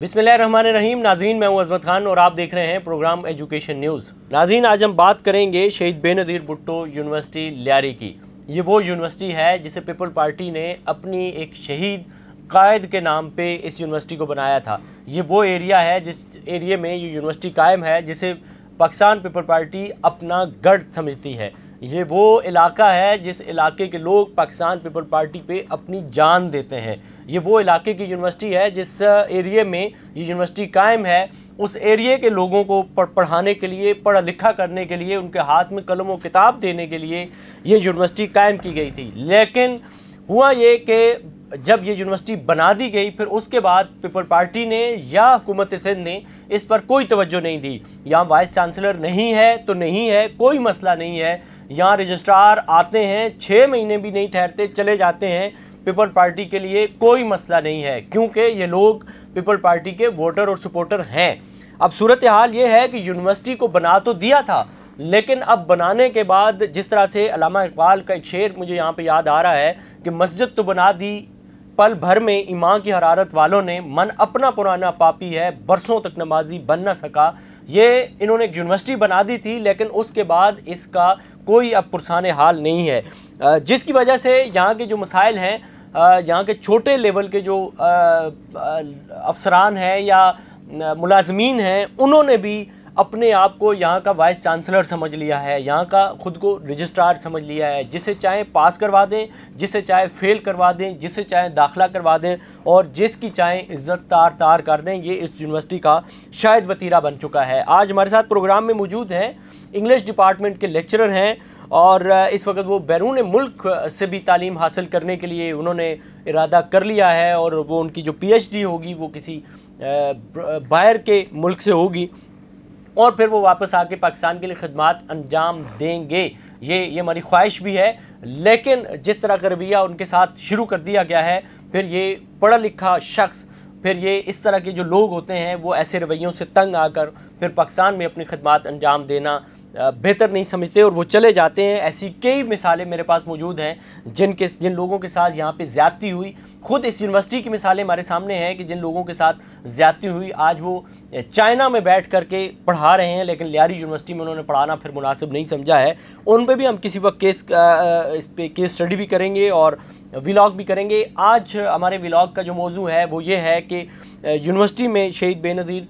बिस्मिल्लाहिर्रहमानिर्रहीम। नाज़रीन, मैं हूं अज़मत खान और आप देख रहे हैं प्रोग्राम एजुकेशन न्यूज़। नाज़रीन, आज हम बात करेंगे शहीद बेनज़ीर भुट्टो यूनिवर्सिटी लियारी की। ये वो यूनिवर्सिटी है जिसे पीपल पार्टी ने अपनी एक शहीद कायद के नाम पे इस यूनिवर्सिटी को बनाया था। ये वो एरिया है जिस एरिया में ये यूनिवर्सिटी कायम है जिसे पाकिस्तान पीपल पार्टी अपना गढ़ समझती है। ये वो इलाका है जिस इलाके के लोग पाकिस्तान पीपल पार्टी पे अपनी जान देते हैं। ये वो इलाके की यूनिवर्सिटी है जिस एरिया में ये यूनिवर्सिटी कायम है। उस एरिया के लोगों को पढ़ाने के लिए, पढ़ा लिखा करने के लिए, उनके हाथ में कलम व किताब देने के लिए ये यूनिवर्सिटी कायम की गई थी। लेकिन हुआ ये कि जब ये यूनिवर्सिटी बना दी गई, फिर उसके बाद पीपल पार्टी ने या हुकूमत सिंध ने इस पर कोई तवज्जो नहीं दी। यहाँ वाइस चांसलर नहीं है तो नहीं है, कोई मसला नहीं है। यहाँ रजिस्ट्रार आते हैं, 6 महीने भी नहीं ठहरते, चले जाते हैं। पीपल पार्टी के लिए कोई मसला नहीं है क्योंकि ये लोग पीपल पार्टी के वोटर और सपोर्टर हैं। अब सूरत हाल ये है कि यूनिवर्सिटी को बना तो दिया था, लेकिन अब बनाने के बाद जिस तरह से अल्लामा इकबाल का एक शेर मुझे यहाँ पे याद आ रहा है कि मस्जिद तो बना दी पल भर में ईमान की हरारत वालों ने, मन अपना पुराना पापी है, बरसों तक नमाजी बन न सका। ये इन्होंने एक यूनिवर्सिटी बना दी थी, लेकिन उसके बाद इसका कोई अब पुरसाने हाल नहीं है, जिसकी वजह से यहाँ के जो मसाइल हैं, यहाँ के छोटे लेवल के जो अफसरान हैं या मुलाजमीन हैं, उन्होंने भी अपने आप को यहाँ का वाइस चांसलर समझ लिया है, यहाँ का ख़ुद को रजिस्ट्रार समझ लिया है। जिसे चाहे पास करवा दें, जिसे चाहे फेल करवा दें, जिसे चाहे दाखिला करवा दें और जिसकी चाहे इज़्ज़त तार तार कर दें। ये इस यूनिवर्सिटी का शायद वतीरा बन चुका है। आज हमारे साथ प्रोग्राम में मौजूद हैं इंग्लिश डिपार्टमेंट के लेक्चरर हैं और इस वक्त वो बैरून मुल्क से भी तालीम हासिल करने के लिए उन्होंने इरादा कर लिया है और वो उनकी जो PhD होगी वो किसी बाहर के मुल्क से होगी और फिर वो वापस आके पाकिस्तान के लिए खिदमत अंजाम देंगे। ये हमारी ख्वाहिश भी है, लेकिन जिस तरह का रवैया उनके साथ शुरू कर दिया गया है, फिर ये पढ़ा लिखा शख्स, फिर ये इस तरह के जो लोग होते हैं वो ऐसे रवैयों से तंग आकर फिर पाकिस्तान में अपनी खिदमत अंजाम देना बेहतर नहीं समझते और वो चले जाते हैं। ऐसी कई मिसालें मेरे पास मौजूद हैं जिन लोगों के साथ यहाँ पे ज़्यादती हुई। खुद इस यूनिवर्सिटी की मिसालें हमारे सामने हैं कि जिन लोगों के साथ ज़्यादती हुई आज वो चाइना में बैठ करके पढ़ा रहे हैं, लेकिन लियारी यूनिवर्सिटी में उन्होंने पढ़ाना फिर मुनासिब नहीं समझा है। उन पर भी हम किसी वक्त इस पर केस स्टडी भी करेंगे और व्लॉग भी करेंगे। आज हमारे व्लॉग का जो मौजू है वो ये है कि यूनिवर्सिटी में शहीद बेनज़ीर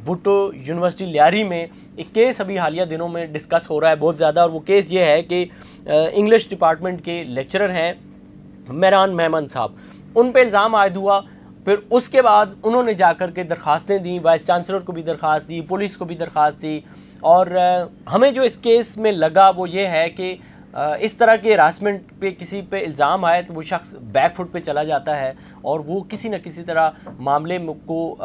भुट्टो यूनिवर्सिटी लियारी में एक केस अभी हालिया दिनों में डिस्कस हो रहा है बहुत ज़्यादा, और वो केस ये है कि इंग्लिश डिपार्टमेंट के लेक्चरर हैं मेहरान मेमन साहब, उन पे इल्ज़ाम आयद हुआ। फिर उसके बाद उन्होंने जाकर के दरख्वास्तें दी, वाइस चांसलर को भी दरख्वास्त दी, पुलिस को भी दरख्वास्त दी। और हमें जो इस केस में लगा वो ये है कि इस तरह के हरासमेंट पे किसी पे इल्ज़ाम आए तो वो शख्स बैक फुट पे चला जाता है और वो किसी न किसी तरह मामले को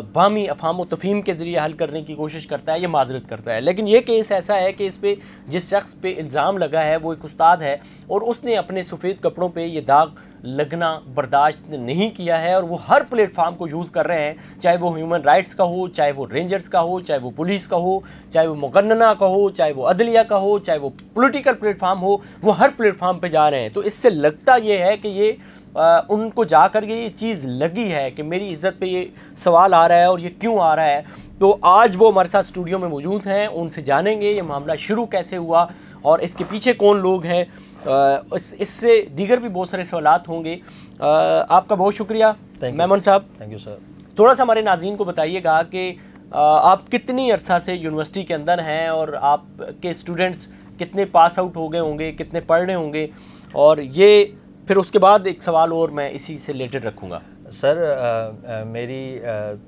बामी अफाम व तफ़हीम के ज़रिए हल करने की कोशिश करता है या माजरत करता है। लेकिन ये केस ऐसा है कि इस पर जिस शख्स पे इल्ज़ाम लगा है वो एक उस्ताद है और उसने अपने सफ़ेद कपड़ों पे ये दाग लगना बर्दाश्त नहीं किया है और वो हर प्लेटफार्म को यूज़ कर रहे हैं, चाहे वो ह्यूमन राइट्स का हो, चाहे वो रेंजर्स का हो, चाहे वो पुलिस का हो, चाहे वो मुकन्नना का हो, चाहे वो अदलिया का हो, चाहे वो पॉलिटिकल प्लेटफार्म हो, वो हर प्लेटफार्म पे जा रहे हैं। तो इससे लगता ये है कि ये उनको जाकर ये चीज़ लगी है कि मेरी इज़्ज़त पे ये सवाल आ रहा है और ये क्यों आ रहा है। तो आज वो हमारे साथ स्टूडियो में मौजूद हैं, उनसे जानेंगे ये मामला शुरू कैसे हुआ और इसके पीछे कौन लोग हैं। इससे दीगर भी बहुत सारे सवालात होंगे। आपका बहुत शुक्रिया मेमन साहब। Thank you sir. थोड़ा सा हमारे नाज़रीन को बताइएगा कि आप कितनी अरसा से यूनिवर्सिटी के अंदर हैं और आपके स्टूडेंट्स कितने पास आउट हो गए होंगे, कितने पढ़ रहे होंगे, और ये फिर उसके बाद एक सवाल और मैं इसी से रिलेटेड रखूँगा। सर मेरी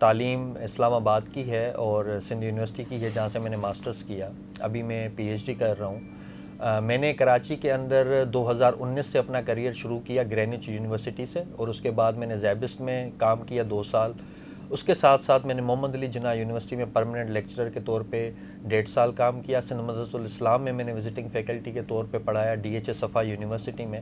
तालीम इस्लामाबाद की है और सिंध यूनिवर्सिटी की है जहाँ से मैंने मास्टर्स किया। अभी मैं PhD कर रहा हूँ। मैंने कराची के अंदर 2019 से अपना करियर शुरू किया ग्रेनिच यूनिवर्सिटी से, और उसके बाद मैंने ज़ैबिस्ट में काम किया 2 साल। उसके साथ साथ मैंने मोहम्मद अली जिन्ना यूनिवर्सिटी में परमानेंट लेक्चरर के तौर पे 1.5 साल काम किया। सिंध मदरसतुल इस्लाम में मैंने विजिटिंग फैकल्टी के तौर पे पढ़ाया। DHA सफ़ा यूनिवर्सिटी में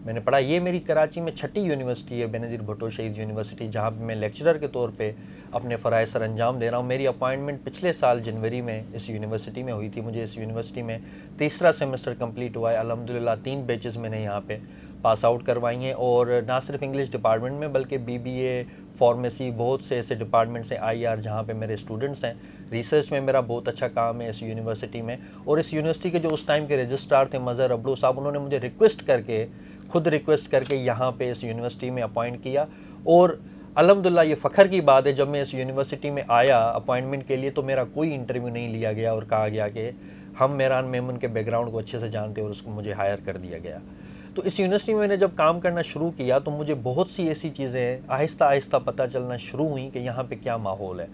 मैंने पढ़ा। ये मेरी कराची में 6ठी यूनिवर्सिटी है, बेनज़ीर भुट्टो शहीद यूनिवर्सिटी, जहाँ पे मैं लेक्चरर के तौर पे अपने फ़राइज़ सर अंजाम दे रहा हूँ। मेरी अपॉइंटमेंट पिछले साल जनवरी में इस यूनिवर्सिटी में हुई थी। मुझे इस यूनिवर्सिटी में तीसरा सेमेस्टर कंप्लीट हुआ है। अल्हम्दुलिल्लाह 3 बैचेज़ मैंने यहाँ पे पास आउट करवाई हैं, और ना सिर्फ इंग्लिश डिपार्टमेंट में बल्कि BBA, फार्मेसी, बहुत से ऐसे डिपार्टमेंट्स हैं, IR जहाँ पे मेरे स्टूडेंट्स हैं। रिसर्च में मेरा बहुत अच्छा काम है इस यूनिवर्सिटी में। और इस यूनिवर्सिटी के जो उस टाइम के रजिस्ट्रार थे मज़हर अब्दू साहब, उन्होंने मुझे खुद रिक्वेस्ट करके यहाँ पे इस यूनिवर्सिटी में अपॉइंट किया। और अल्हम्दुलिल्लाह ये फ़ख्र की बात है, जब मैं इस यूनिवर्सिटी में आया अपॉइंटमेंट के लिए तो मेरा कोई इंटरव्यू नहीं लिया गया और कहा गया कि हम मेहरान मेमन के बैकग्राउंड को अच्छे से जानते हैं और उसको मुझे हायर कर दिया गया। तो इस यूनिवर्सिटी में मैंने जब काम करना शुरू किया तो मुझे बहुत सी ऐसी चीज़ें आहिस्ता आहिस्ता पता चलना शुरू हुई कि यहाँ पे क्या माहौल है।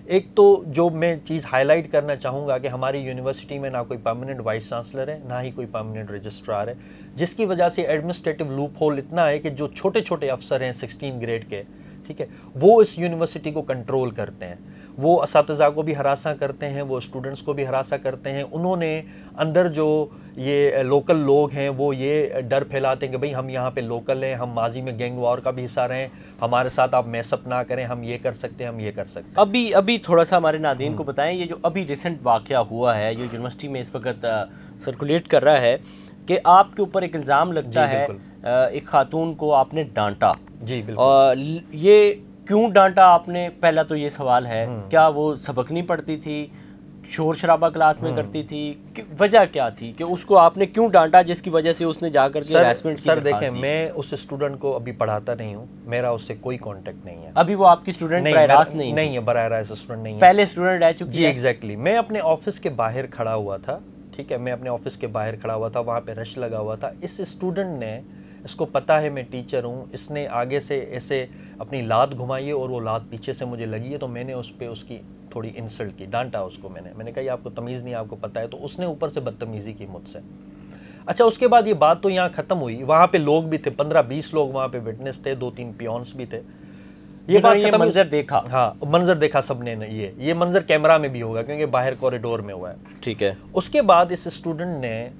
एक तो जो मैं चीज़ हाईलाइट करना चाहूँगा कि हमारी यूनिवर्सिटी में ना कोई परमानेंट वाइस चांसलर है, ना ही कोई परमानेंट रजिस्ट्रार है, जिसकी वजह से एडमिनिस्ट्रेटिव लूप होल इतना है कि जो छोटे छोटे अफसर हैं 16 ग्रेड के, ठीक है, वो इस यूनिवर्सिटी को कंट्रोल करते हैं। वो असातिज़ा को भी हरासा करते हैं, वो स्टूडेंट्स को भी हरासा करते हैं। उन्होंने अंदर जो ये लोकल लोग हैं वो ये डर फैलाते हैं कि भाई हम यहाँ पे लोकल हैं, हम माजी में गैंग वॉर का भी हिस्सा रहे, हमारे साथ आप मैसअप ना करें, हम ये कर सकते हैं, हम ये कर सकते हैं। अभी थोड़ा सा हमारे नाज़रीन को बताएं, ये जो अभी रिसेंट वाक़या हुआ है, जो यूनिवर्सिटी में इस वक्त सर्कुलेट कर रहा है कि आपके ऊपर एक इल्ज़ाम लगता है एक खातून को आपने डांटा। जी बिल्कुल। ये क्यों डांटा आपने, पहला तो ये सवाल है। क्या वो सबक नहीं पढ़ती थी, शोर शराबा क्लास में करती थी, वजह क्या थी कि उसको आपने क्यों डांटा जिसकी वजह से उसने जाकर के हरासमेंट की? सर देखें, मैं उस स्टूडेंट को अभी पढ़ाता नहीं हूँ, मेरा उससे कोई कांटेक्ट नहीं है। अभी वो आपकी स्टूडेंट नहीं है, बराह रास्त स्टूडेंट नहीं है, पहले स्टूडेंट रह चुकी है। जी एग्जैक्टली। मैं अपने ऑफिस के बाहर खड़ा हुआ था, ठीक है, मैं अपने ऑफिस के बाहर खड़ा हुआ था, वहाँ पे रश लगा हुआ था। इस स्टूडेंट ने, इसको पता है मैं टीचर हूँ, इसने आगे से ऐसे अपनी लात घुमाई है और वो लात पीछे से मुझे लगी है, तो मैंने उस पर उसकी थोड़ी इंसल्ट की, डांटा उसको। मैंने कहा ये आपको तमीज़ नहीं, आपको पता है, तो उसने ऊपर से बदतमीज़ी की मुझसे। अच्छा, उसके बाद ये बात तो यहाँ ख़त्म हुई। वहाँ पे लोग भी थे, 15-20 लोग वहाँ पे विटनेस थे, 2-3 पियोन्स भी थे। ये बात ये मंजर देखा, हाँ मंजर देखा सबने ने। ये मंजर कैमरा में भी होगा क्योंकि बाहर कॉरिडोर में हुआ है, ठीक है। उसके बाद इस स्टूडेंट ने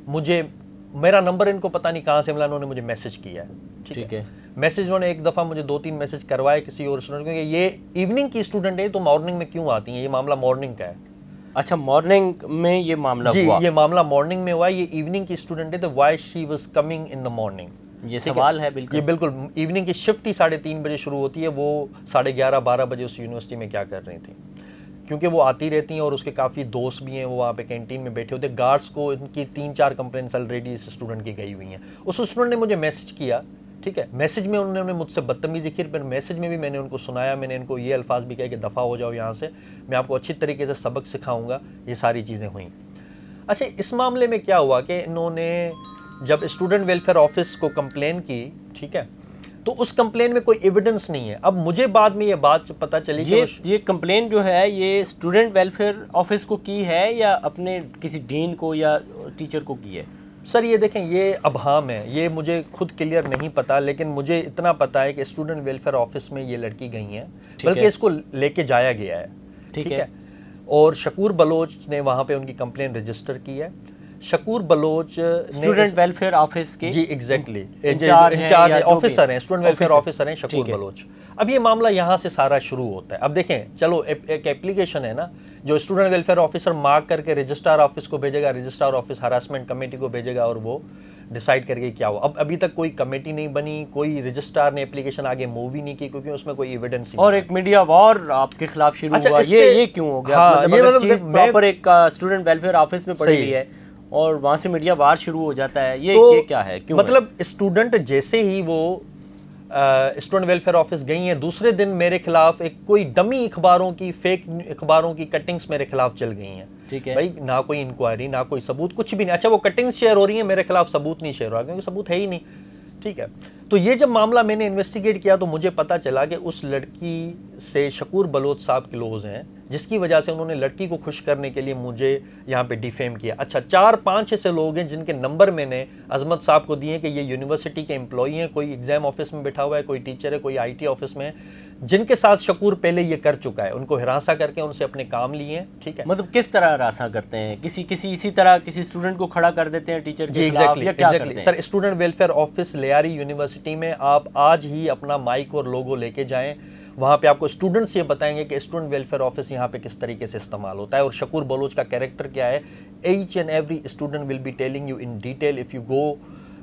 मुझे, मेरा नंबर इनको पता नहीं कहाँ से मिला, उन्होंने मुझे मैसेज किया है, ठीक है। मैसेज उन्होंने एक दफ़ा मुझे 2-3 मैसेज करवाए किसी और स्टूडेंट, क्योंकि ये इवनिंग की स्टूडेंट है तो मॉर्निंग में क्यों आती हैं, ये मामला मॉर्निंग का है। अच्छा, मॉर्निंग में ये मामला हुआ? ये मामला मॉर्निंग में हुआ, ये इवनिंग की स्टूडेंट है, तो why she was coming in the morning, ये सवाल है। बिल्कुल, ये बिल्कुल। इवनिंग की शिफ्ट ही 3:30 बजे शुरू होती है, वो 11:30-12 बजे उस यूनिवर्सिटी में क्या कर रही थी, क्योंकि वो आती रहती हैं और उसके काफ़ी दोस्त भी हैं, वो वहाँ पे कैंटीन में बैठे होते। गार्ड्स को इनकी 3-4 कंप्लेंट्स ऑलरेडी इस स्टूडेंट की गई हुई हैं। उस स्टूडेंट ने मुझे मैसेज किया, ठीक है, मैसेज में उन्होंने मुझसे बदतमीजी की, पर मैसेज में भी मैंने उनको सुनाया, मैंने इनको ये अल्फाज भी कहे कि दफ़ा हो जाओ यहाँ से, मैं आपको अच्छी तरीके से सबक सिखाऊंगा। ये सारी चीज़ें हुई। अच्छा, इस मामले में क्या हुआ कि इन्होंने जब स्टूडेंट वेलफेयर ऑफिस को कंप्लेन की, ठीक है, तो उस कंप्लेन में कोई एविडेंस नहीं है। अब मुझे बाद में ये बात पता चली कि ये कंप्लेन जो है ये स्टूडेंट वेलफेयर ऑफिस को की है या अपने किसी डीन को या टीचर को की है? सर ये देखें, ये अबहाम है, ये मुझे खुद क्लियर नहीं पता, लेकिन मुझे इतना पता है कि स्टूडेंट वेलफेयर ऑफिस में ये लड़की गई हैं, बल्कि इसको लेके जाया गया है, ठीक है। और शकूर बलोच ने वहाँ पे उनकी कंप्लेन रजिस्टर की है। Shakoor Baloch student welfare office के, जी एग्जैक्टली, इंचार्ज ऑफिसर हैं, स्टूडेंट वेलफेयर ऑफिसर हैं शकूर बलोच। अब ये मामला यहाँ से सारा शुरू होता है। अब देखें, चलो एक एप्लीकेशन है ना, जो स्टूडेंट वेलफेयर ऑफिसर मार्क करके रजिस्ट्रार ऑफिस को भेजेगा, रजिस्ट्रार ऑफिस हरासमेंट कमेटी को भेजेगा और वो डिसाइड करके क्या हुआ। अब अभी तक कोई कमेटी नहीं बनी, कोई रजिस्ट्रार ने एप्लीकेशन आगे मूव ही नहीं की, क्योंकि उसमें कोई एविडेंस नहीं। और एक मीडिया वॉर आपके खिलाफ शुरू हुआ, ये क्यों हो गया? हाँ, मतलब प्रॉपर एक स्टूडेंट वेलफेयर ऑफिस में पड़ी हुई है और वहाँ से मीडिया वार शुरू हो जाता है, ये क्या है, क्यों? मतलब स्टूडेंट जैसे ही वो स्टूडेंट वेलफेयर ऑफिस गई हैं, दूसरे दिन मेरे खिलाफ एक कोई डमी अखबारों की, फेक अखबारों की कटिंग्स मेरे खिलाफ चल गई हैं, ठीक है भाई। ना कोई इंक्वायरी, ना कोई सबूत, कुछ भी नहीं। अच्छा, वो कटिंग्स शेयर हो रही हैं, मेरे खिलाफ सबूत नहीं शेयर हो रहा, क्योंकि सबूत है ही नहीं, ठीक है। तो ये जब मामला मैंने इन्वेस्टिगेट किया तो मुझे पता चला कि उस लड़की से शकूर बलोच साहब क्लोज हैं, जिसकी वजह से उन्होंने लड़की को खुश करने के लिए मुझे यहाँ पे डिफेम किया। अच्छा, 4-5 ऐसे लोग हैं जिनके नंबर मैंने अजमत साहब को दिए कि ये यूनिवर्सिटी के एम्प्लॉई हैं, कोई एग्जाम ऑफिस में बैठा हुआ है, कोई टीचर है, कोई IT ऑफिस में है, जिनके साथ शकूर पहले ये कर चुका है। उनको हिरासा करके उनसे अपने काम लिए, ठीक है। मतलब किस तरह हिरासा करते हैं? किसी इसी तरह किसी स्टूडेंट को खड़ा कर देते हैं टीचर के खिलाफ या क्या करते हैं? Sir, student welfare office Lyari university में आप आज ही अपना माइक और लोगो लेके जाएं, वहाँ पे आपको स्टूडेंट्स ये बताएंगे कि स्टूडेंट वेलफेयर ऑफिस यहाँ पे किस तरीके से इस्तेमाल होता है और शकूर बलोच का कैरेक्टर क्या है। Each and every student will be telling you in detail if you go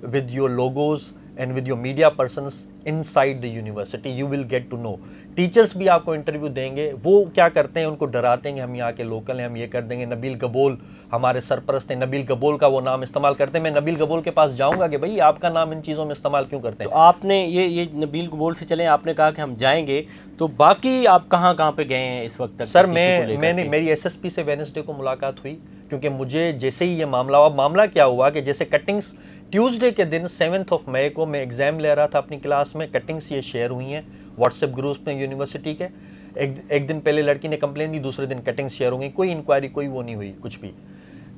with your logos and with your media persons inside the university, you will get to know. Teachers भी आपको interview देंगे, वो क्या करते हैं, उनको डराते हैं कि हम यहाँ के लोकल हैं, हम ये कर देंगे। नबील गबोल हमारे सरपरस्त हैं, नबील गबोल का वो नाम इस्तेमाल करते हैं। मैं नबील गबोल के पास जाऊंगा कि भाई आपका नाम इन चीज़ों में इस्तेमाल क्यों करते हैं। तो आपने ये नबील गबोल से चले, आपने कहा कि हम जाएंगे, तो बाकी आप कहाँ पे गए हैं इस वक्त तक? सर मैंने मेरी एसएसपी से वेडनेसडे को मुलाकात हुई, क्योंकि मुझे जैसे ही ये मामला क्या हुआ कि जैसे कटिंग्स ट्यूसडे के दिन 7 मई को मैं एग्जाम ले रहा था अपनी क्लास में, कटिंग्स ये शेयर हुई हैं व्हाट्सएप ग्रुप में यूनिवर्सिटी के। एक दिन पहले लड़की ने कंप्लेन दी, दूसरे दिन कटिंग्स शेयर हो गई, कोई इंक्वायरी कोई वो नहीं हुई कुछ भी।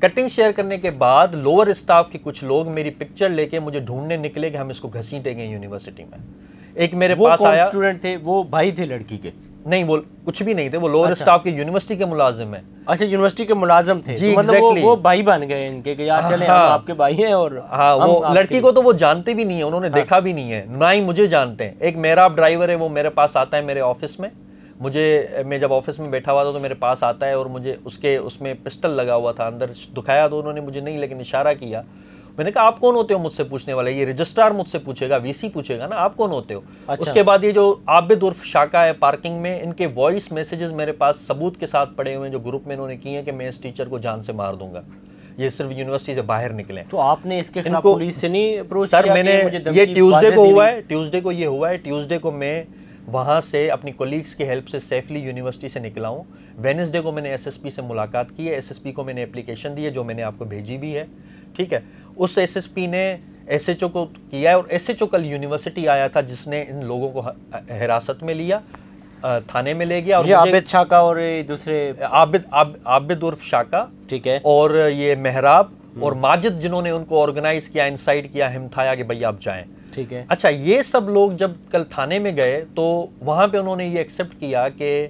कटिंग शेयर करने के बाद लोअर स्टाफ के कुछ लोग मेरी पिक्चर लेके मुझे ढूंढने निकले कि हम इसको घसीटेंगे यूनिवर्सिटी में। एक मेरे पास आया, स्टूडेंट थे वो, भाई थे लड़की के? नहीं, वो कुछ भी नहीं थे, वो लोअर स्टाफ के यूनिवर्सिटी के मुलाजिम हैं। अच्छा, यूनिवर्सिटी के मुलाजिम थे जी, तो मतलब वो भाई बन गए इनके कि यार चले हम आपके भाई हैं। और हाँ, वो लड़की को तो वो जानते भी नहीं है, उन्होंने देखा भी नहीं है, ना ही मुझे जानते हैं। एक मेरा ड्राइवर है, वो मेरे पास आता है मेरे ऑफिस में, मैं जब ऑफिस में बैठा हुआ था तो मेरे पास आता है और मुझे उसमें पिस्टल लगा हुआ था, अंदर दिखाया तो उन्होंने मुझे नहीं, लेकिन इशारा किया। मैंने कहा आप कौन होते हो मुझसे पूछने वाले? ये रजिस्ट्रार मुझसे पूछेगा, वीसी पूछेगा ना, आप कौन होते हो? अच्छा। उसके बाद ये जो आबिद उर्फ शाका है पार्किंग में, इनके वॉइस मैसेजेस मेरे पास सबूत के साथ पड़े हुए हैं जो ग्रुप में इन्होंने किए हैं कि मैं इस टीचर को जान से मार दूंगा। ये सिर्फ यूनिवर्सिटी से बाहर निकले। तो आपने इसके खिलाफ पुलिस से नहीं अप्रोच किया? सर मैंने ये ट्यूसडे को हुआ है, ट्यूसडे को मैं वहाँ से अपनी कोलीग्स की हेल्प से सेफली यूनिवर्सिटी से निकला हूँ। वेडनेसडे को मैंने एसएसपी से मुलाकात की है, एसएसपी को मैंने एप्लीकेशन दी है जो मैंने आपको भेजी भी है, ठीक है। उस एसएसपी ने एसएचओ को किया है और एसएचओ कल यूनिवर्सिटी आया था जिसने इन लोगों को हिरासत में लिया, थाने में ले गया। और आबिद शाका और दूसरे आबिद उर्फ शाका, ठीक है, और ये मेहराब और माजिद जिन्होंने उनको ऑर्गेनाइज किया, इंसाइड किया, हिमथाया कि भाई आप जाएं, ठीक है। अच्छा, ये सब लोग जब कल थाने में गए तो वहां पे उन्होंने ये एक्सेप्ट किया कि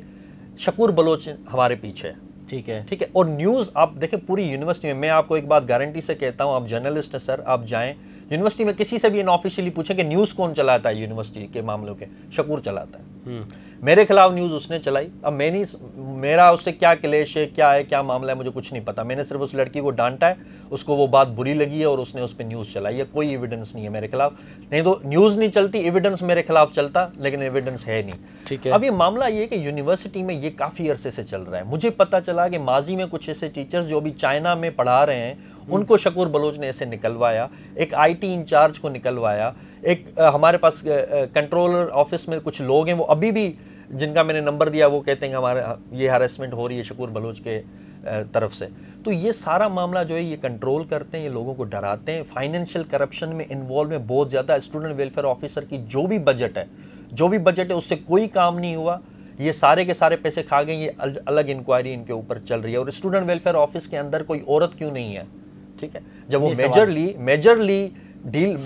शकूर बलोच हमारे पीछे, ठीक है, ठीक है। और न्यूज़ आप देखें पूरी यूनिवर्सिटी में, मैं आपको एक बात गारंटी से कहता हूं, आप जर्नलिस्ट हैं सर, आप जाएं यूनिवर्सिटी में, किसी से भी इनऑफिशियली पूछें कि न्यूज़ कौन चलाता है यूनिवर्सिटी के मामलों के, शकूर चलाता है। मेरे खिलाफ न्यूज़ उसने चलाई। अब मेरा उससे क्या क्लेश है, क्या मामला है, मुझे कुछ नहीं पता। मैंने सिर्फ उस लड़की को डांटा है, उसको वो बात बुरी लगी है और उसने उस पर न्यूज़ चलाई है। कोई एविडेंस नहीं है मेरे खिलाफ, नहीं तो न्यूज़ नहीं चलती, एविडेंस मेरे खिलाफ चलता, लेकिन एविडेंस है नहीं, ठीक है। अब ये मामला ये कि यूनिवर्सिटी में ये काफ़ी अरसे से चल रहा है। मुझे पता चला कि माजी में कुछ ऐसे टीचर्स जो अभी चाइना में पढ़ा रहे हैं उनको शकूर बलोच ने ऐसे निकलवाया, एक आईटी इंचार्ज को निकलवाया, एक हमारे पास कंट्रोलर ऑफिस में कुछ लोग हैं, वो अभी भी जिनका मैंने नंबर दिया वो कहते हैं कि हमारे ये हरासमेंट हो रही है शकूर बलोच के तरफ से। तो ये सारा मामला जो है ये कंट्रोल करते हैं, ये लोगों को डराते हैं, फाइनेंशियल करप्शन में इन्वॉल्व है बहुत ज़्यादा। स्टूडेंट वेलफेयर ऑफिसर की जो भी बजट है उससे कोई काम नहीं हुआ, ये सारे के सारे पैसे खा गए। ये अलग इंक्वायरी इनके ऊपर चल रही है। और स्टूडेंट वेलफेयर ऑफिस के अंदर कोई औरत क्यों नहीं है, ठीक है, जब वो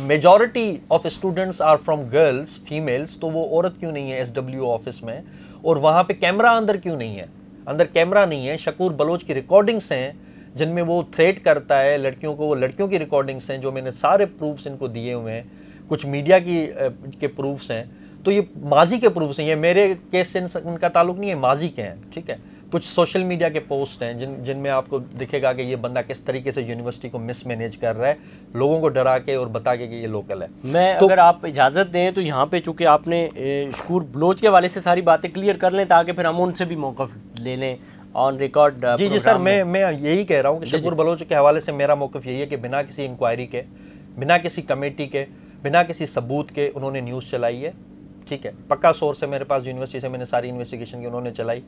majority of students are from girls, females, तो वो औरत क्यों नहीं है एसडब्ल्यू ऑफिस में? और वहां पे कैमरा अंदर क्यों नहीं है? अंदर कैमरा नहीं है। शकूर बलोच की रिकॉर्डिंग्स हैं जिनमें वो थ्रेट करता है लड़कियों को, वो लड़कियों की रिकॉर्डिंग्स हैं जो मैंने सारे प्रूफ्स इनको दिए हुए हैं, कुछ मीडिया के प्रूफ्स हैं। तो ये माजी के प्रूफ्स हैं, ये मेरे केस से उनका ताल्लुक नहीं है, माजी के हैं, ठीक है। कुछ सोशल मीडिया के पोस्ट हैं जिनमें आपको दिखेगा कि ये बंदा किस तरीके से यूनिवर्सिटी को मिसमैनेज कर रहा है, लोगों को डरा के और बता के कि ये लोकल है। अगर आप इजाज़त दें तो यहाँ पे चूँकि आपने शकूर बलोच के हवाले से सारी बातें क्लियर कर लें ताकि फिर हम उनसे भी मौक़िफ़ ले लें ऑन रिकॉर्ड। जी सर, मैं यही कह रहा हूँ कि शकूर बलोच के हवाले से मेरा मौक़िफ़ यही है कि बिना किसी इंक्वायरी के, बिना किसी कमेटी के, बिना किसी सबूत के उन्होंने न्यूज़ चलाई है, ठीक है। पक्का सोर्स है मेरे पास, यूनिवर्सिटी से मैंने सारी इन्वेस्टिगेशन की, उन्होंने चलाई,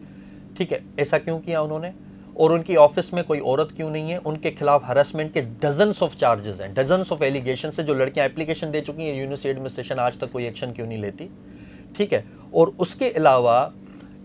ठीक है। ऐसा क्यों किया उन्होंने? और उनकी ऑफिस में कोई औरत क्यों नहीं है? उनके खिलाफ हरासमेंट के डजन्स ऑफ चार्जेस हैं, डजन्स ऑफ एलिगेशन से, जो लड़कियां एप्लीकेशन दे चुकी हैं, यूनिवर्सिटी एडमिनिस्ट्रेशन आज तक कोई एक्शन क्यों नहीं लेती, ठीक है। और उसके अलावा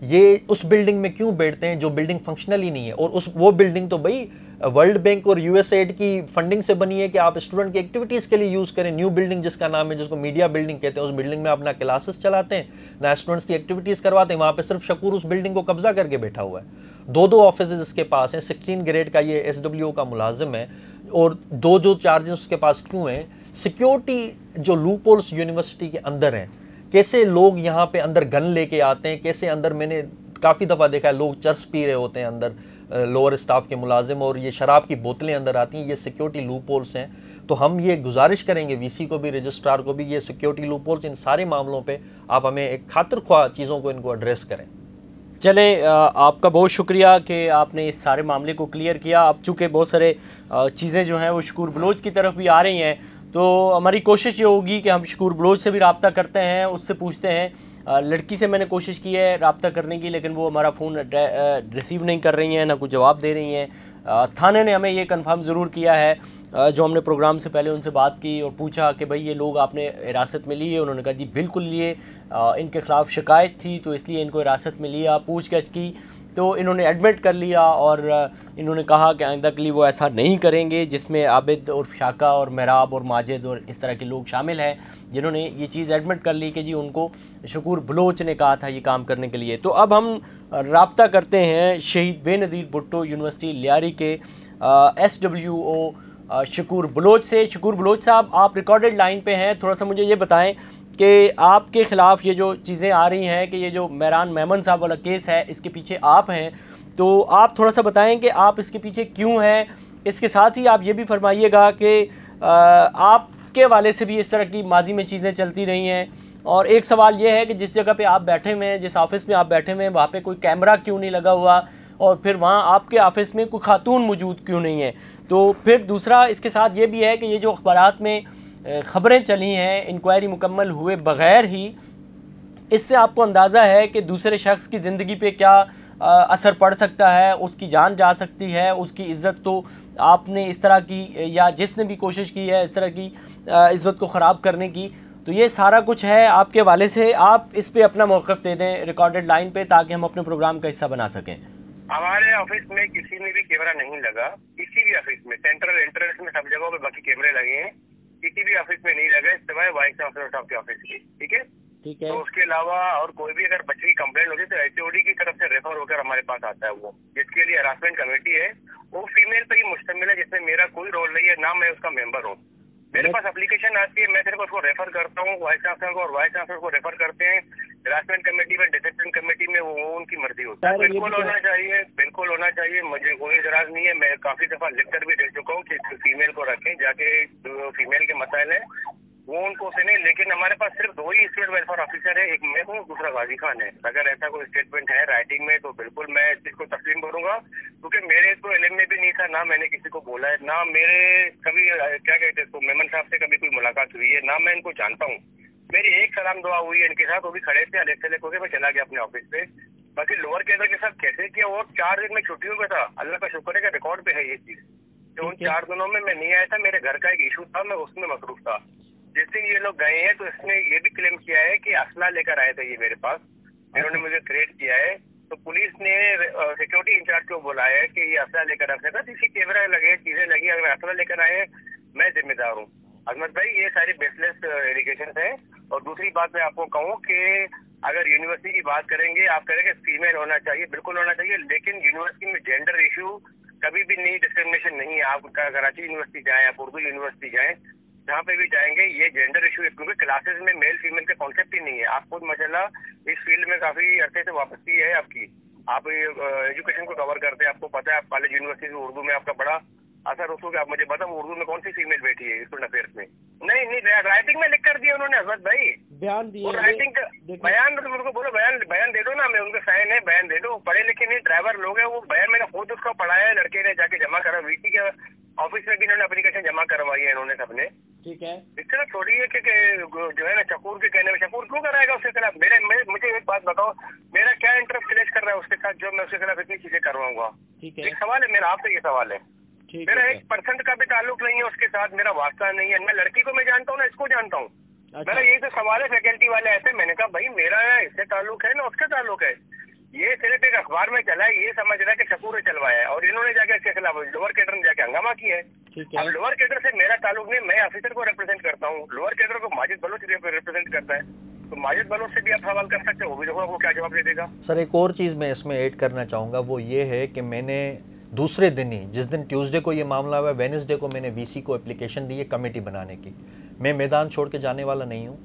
ये उस बिल्डिंग में क्यों बैठते हैं जो बिल्डिंग फंक्शनल ही नहीं है? और वो बिल्डिंग तो भाई वर्ल्ड बैंक और यूएसएड की फंडिंग से बनी है कि आप स्टूडेंट की एक्टिविटीज़ के लिए यूज़ करें। न्यू बिल्डिंग जिसका नाम है, जिसको मीडिया बिल्डिंग कहते हैं, उस बिल्डिंग में अपना क्लासेस चलाते हैं, ना स्टूडेंट्स की एक्टिविटीज़ करवाते हैं। वहाँ पे सिर्फ शकूर उस बिल्डिंग को कब्जा करके बैठा हुआ है। 2 ऑफिस इसके पास हैं, 16 ग्रेड का ये एसडब्ल्यू का मुलाजिम है, और 2 जो चार्जेस उसके पास क्यों हैं? सिक्योरिटी जो लूपहोल्स यूनिवर्सिटी के अंदर हैं, कैसे लोग यहाँ पे अंदर गन लेके आते हैं, कैसे अंदर, मैंने काफ़ी दफ़ा देखा है लोग चर्स पी रहे होते हैं अंदर, लोअर स्टाफ के मुलाजिम और ये शराब की बोतलें अंदर आती हैं, ये सिक्योरिटी लूप होल्स हैं। तो हम ये गुजारिश करेंगे वीसी को भी, रजिस्ट्रार को भी, ये सिक्योरिटी लूप होल्स इन सारे मामलों पे आप हमें एक खातिर ख्वाह चीज़ों को इनको एड्रेस करें। चलें, आपका बहुत शुक्रिया कि आपने इस सारे मामले को क्लियर किया। अब चूँकि बहुत सारे चीज़ें जो हैं वो शकूर बलोच की तरफ भी आ रही हैं, तो हमारी कोशिश ये होगी कि हम शकूर बलोच से भी रब्ता करते हैं, उससे पूछते हैं। लड़की से मैंने कोशिश की है रब्ता करने की, लेकिन वो हमारा फ़ोन रिसीव नहीं कर रही हैं, ना कोई जवाब दे रही हैं। थाने ने हमें ये कंफर्म ज़रूर किया है, जो हमने प्रोग्राम से पहले उनसे बात की और पूछा कि भाई ये लोग आपने हिरासत में लिए। उन्होंने कहा जी बिल्कुल लिए, इनके ख़िलाफ़ शिकायत थी तो इसलिए इनको हिरासत में लिया। पूछताछ की तो इन्होंने एडमिट कर लिया और इन्होंने कहा कि आइंदा के लिए वो ऐसा नहीं करेंगे, जिसमें आबिद और शाका और मेहराब और माजिद और इस तरह के लोग शामिल हैं जिन्होंने ये चीज़ एडमिट कर ली कि जी उनको शकूर बलोच ने कहा था ये काम करने के लिए। तो अब हम रब्ता करते हैं शहीद बेनज़ीर भुट्टो यूनिवर्सिटी लियारी के SWO शकूर बलोच से। शकूर बलोच साहब, आप रिकॉर्डेड लाइन पे हैं, थोड़ा सा मुझे ये बताएं कि आपके ख़िलाफ़ ये जो चीज़ें आ रही हैं कि ये जो मेहरान मेमन साहब वाला केस है इसके पीछे आप हैं, तो आप थोड़ा सा बताएं कि आप इसके पीछे क्यों हैं। इसके साथ ही आप ये भी फरमाइएगा कि आपके वाले से भी इस तरह की माजी में चीज़ें चलती रही हैं। और एक सवाल ये है कि जिस जगह पे आप बैठे हुए हैं, जिस ऑफ़िस में आप बैठे हुए हैं, वहाँ पे कोई कैमरा क्यों नहीं लगा हुआ, और फिर वहाँ आपके ऑफ़िस में कोई खातून मौजूद क्यों नहीं है। तो फिर दूसरा इसके साथ ये भी है कि ये जो अखबारात में ख़बरें चली हैं इंक्वायरी मुकम्मल हुए बग़ैर ही, इससे आपको अंदाज़ा है कि दूसरे शख्स की ज़िंदगी पे क्या असर पड़ सकता है, उसकी जान जा सकती है, उसकी इज़्ज़त। तो आपने इस तरह की या जिसने भी कोशिश की है इस तरह की इज़्ज़त को ख़राब करने की, तो ये सारा कुछ है आपके वाले से। आप इस पे अपना मौक़िफ़ दे दें रिकॉर्डेड लाइन पे, ताकि हम अपने प्रोग्राम का हिस्सा बना सकें। हमारे ऑफिस में किसी में भी कैमरा नहीं लगा, किसी भी ऑफिस में, सेंट्रल एंट्रेंस में सब जगहों पे बाकी कैमरे लगे हैं, किसी भी ऑफिस में नहीं लगे सिवाय वाइस चांसलर साहब के ऑफिस की। ठीक है, ठीक है। तो उसके अलावा और कोई भी अगर बच्चे की कंप्लेंट होती है तो HOD की तरफ से रेफर होकर हमारे पास आता है, वो जिसके लिए हरासमेंट कमेटी है, वो फीमेल पर ही मुश्तमिल है, जिसमें मेरा कोई रोल नहीं है, ना मैं उसका मेंबर हूँ। मेरे पास एप्लीकेशन आती है, मैं सिर्फ उसको रेफर करता हूँ वाइस चांसलर को, और वाइस चांसलर को रेफर करते हैं हरासमेंट कमेटी में, डिसिप्लिन कमेटी में, वो उनकी मर्जी होती है। बिल्कुल होना चाहिए, बिल्कुल होना चाहिए, मुझे कोई इतराज नहीं है। मैं काफी दफा लेक्चर भी दे चुका हूँ कि फीमेल को रखें, जाके जो फीमेल के मसाइल है वो उनको सुने। लेकिन हमारे पास सिर्फ 2 ही स्टेट वेलफेयर ऑफिसर है, एक मैं हूँ, दूसरा गाजी खान है। अगर ऐसा कोई स्टेटमेंट है राइटिंग में तो बिल्कुल मैं इस चीज को तस्लीम करूंगा, क्योंकि मेरे तो इल्म में भी नहीं था, ना मैंने किसी को बोला है, ना मेरे कभी क्या कहते हैं मेमन साहब से कभी कोई मुलाकात हुई है, ना मैं इनको जानता हूँ। मेरी एक सलाम दुआ हुई है इनके साथ, वो भी खड़े थे, अलग से होकर मैं चला गया अपने ऑफिस पे। बाकी लोअर कैडर के साथ कैसे किया, वो 4 दिन में छुट्टियों पे था, अल्लाह का शुक्र है कि रिकॉर्ड पे है ये चीज। तो उन 4 दिनों में मैं नहीं आया था, मेरे घर का एक इशू था, मैं उसमें मसरूफ था। जिस दिन ये लोग गए हैं तो इसने ये भी क्लेम किया है कि असला लेकर आए थे ये मेरे पास, इन्होंने मुझे क्रिएट किया है। तो पुलिस ने सिक्योरिटी इंचार्ज को बुलाया है कि ये असला लेकर आते था, किसी कैमरा लगे, चीजें लगी, अगर असला लेकर आए मैं जिम्मेदार हूँ। अजमत भाई, ये सारी बेसलेस एलिगेशन है। और दूसरी बात मैं आपको कहूँ कि अगर यूनिवर्सिटी की बात करेंगे, आप करेंगे फीमेल होना चाहिए, बिल्कुल होना चाहिए, लेकिन यूनिवर्सिटी में जेंडर इशू कभी भी नहीं, डिस्क्रिमिनेशन नहीं है। आप कराची यूनिवर्सिटी जाएं, आप उर्दू यूनिवर्सिटी जाएं, जहाँ पे भी जाएंगे ये जेंडर इशू है, क्योंकि क्लासेस में मेल फीमेल का कॉन्सेप्ट ही नहीं है। आप खुद माशाल्लाह इस फील्ड में काफी अरसे से वापसी है आपकी, आप एजुकेशन को कवर करते हैं, आपको पता है, आप कॉलेज यूनिवर्सिटी में उर्दू में आपका बड़ा असर उसको, आप मुझे बताओ उर्दू में कौन सी फीमेल बैठी है स्टूडेंट अफेयर्स में? नहीं, राइटिंग में लिख कर दिया उन्होंने अजमत भाई, बयान दिए, राइटिंग का बयान, तो उनको बोलो बयान दे दो ना, मैं उनके साइन है, बयान दे दो। पढ़े लिखे नहीं ड्राइवर लोग हैं, वो बयान मैंने खुद उसका पढ़ाया है, लड़के ने जाके जमा करा, VC के ऑफिस में भी इन्होंने एप्लीकेशन जमा करवाई है इन्होंने सबने। ठीक है, इस तरह थोड़ी है कि जो है ना शकूर के कहने में, शकूर क्यों कराएगा उसके खिलाफ? मुझे एक बात बताओ, मेरा क्या इंटरेस्ट क्लेश कर रहा है उसके साथ जो मैं उसके खिलाफ इतनी चीजें करवाऊंगा? ठीक है, एक सवाल है मेरा आपसे, ये सवाल है, मेरा 1% का भी ताल्लुक नहीं है उसके साथ, मेरा वास्ता नहीं है। मैं लड़की को मैं जानता हूँ ना, इसको जानता हूँ। मेरा यही तो सवाल है फैकल्टी वाले ऐसे, मैंने कहा भाई मेरा इससे ताल्लुक है ना उसका ताल्लुक है, ये सिर्फ एक अखबार में चला है, ये समझ रहा है कि शकूर ने चलवाया है, और इन्होंने जाके इसके खिलाफ लोअर कैडर ने जाके हंगामा किया है। अब लोअर कैडर से मेरा ताल्लुक नहीं, मैं ऑफिसर को रिप्रेजेंट करता हूँ, लोअर कैडर को माजिद बलोच रिप्रेजेंट करता है, तो माजिद बलोच से भी आप सवाल कर सकते हो, वो भी देखो आपको क्या जवाब दे देगा। सर, एक और चीज़ मैं इसमें ऐड करना चाहूँगा, वो ये है कि मैंने दूसरे दिन ही, जिस दिन ट्यूसडे को ये मामला हुआ, वेडनेसडे को मैंने VC को एप्लीकेशन दी है कमेटी बनाने की। मैं मैदान छोड़ के जाने वाला नहीं हूँ,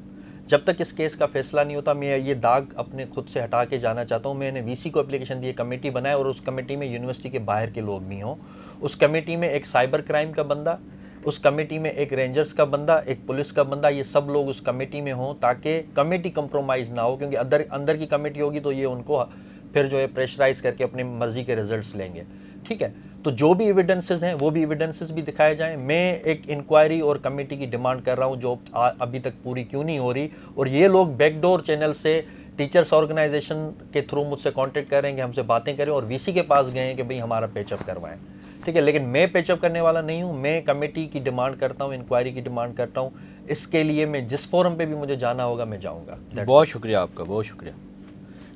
जब तक इस केस का फैसला नहीं होता मैं ये दाग अपने खुद से हटा के जाना चाहता हूँ। मैंने वीसी को एप्लीकेशन दी, कमेटी बनाए और उस कमेटी में यूनिवर्सिटी के बाहर के लोग भी हों। उस कमेटी में एक साइबर क्राइम का बंदा, उस कमेटी में एक रेंजर्स का बंदा, एक पुलिस का बंदा, ये सब लोग उस कमेटी में हों ताकि कमेटी कंप्रोमाइज़ ना हो, क्योंकि अंदर की कमेटी होगी तो ये उनको फिर जो है प्रेशराइज करके अपनी मर्जी के रिजल्ट्स लेंगे। ठीक है, तो जो भी एविडेंसेस हैं वो भी एविडेंसेस भी दिखाए जाएं। मैं एक इंक्वायरी और कमेटी की डिमांड कर रहा हूं जो अभी तक पूरी क्यों नहीं हो रही, और ये लोग बैकडोर चैनल से टीचर्स ऑर्गेनाइजेशन के थ्रू मुझसे कांटेक्ट करेंगे, हमसे बातें करें और वीसी के पास गए हैं कि भाई हमारा पेचअप करवाएं। ठीक है, लेकिन मैं पेचअप करने वाला नहीं हूं, मैं कमेटी की डिमांड करता हूं, इंक्वायरी की डिमांड करता हूं। इसके लिए मैं जिस फोरम पे भी मुझे जाना होगा मैं जाऊँगा। बहुत शुक्रिया आपका, बहुत शुक्रिया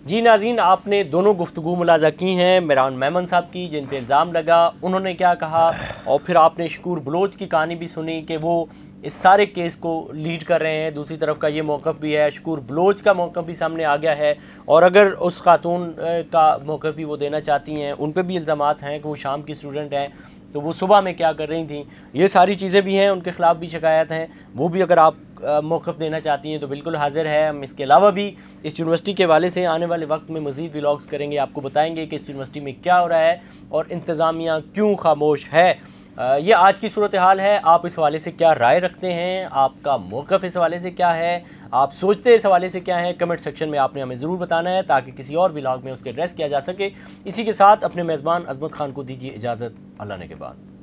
जी। नाज़रीन, आपने दोनों गुफ्तगू मुलाजा की हैं मेहरान मेमन साहब की, जिन पे इल्ज़ाम लगा उन्होंने क्या कहा, और फिर आपने शकूर बलोच की कहानी भी सुनी कि वो इस सारे केस को लीड कर रहे हैं। दूसरी तरफ का ये मौक़िफ़ भी है, शकूर बलोच का मौक़िफ़ भी सामने आ गया है, और अगर उस खातून का मौक़िफ़ भी वो देना चाहती हैं, उन पर भी इल्ज़ामात हैं कि वो शाम की स्टूडेंट हैं तो वो सुबह में क्या कर रही थी, ये सारी चीज़ें भी हैं, उनके ख़िलाफ़ भी शिकायत हैं। वो भी अगर आप मौक़िफ़ देना चाहती हैं तो बिल्कुल हाज़िर है। हम इसके अलावा भी इस यूनिवर्सिटी के हवाले से आने वाले वक्त में मज़ीद व्लॉग्स करेंगे, आपको बताएंगे कि इस यूनिवर्सिटी में क्या हो रहा है और इंतज़ामिया क्यों खामोश है। ये आज की सूरत हाल है। आप इस हवाले से क्या राय रखते हैं, आपका मौक़िफ़ इस हवाले से क्या है, आप सोचते इस हवाले से क्या है, कमेंट सेक्शन में आपने हमें ज़रूर बताना है ताकि किसी और व्लॉग में उसके एड्रेस किया जा सके। इसी के साथ अपने मेज़बान अज़मत खान को दीजिए इजाज़त। अल्लाह ने के बाद।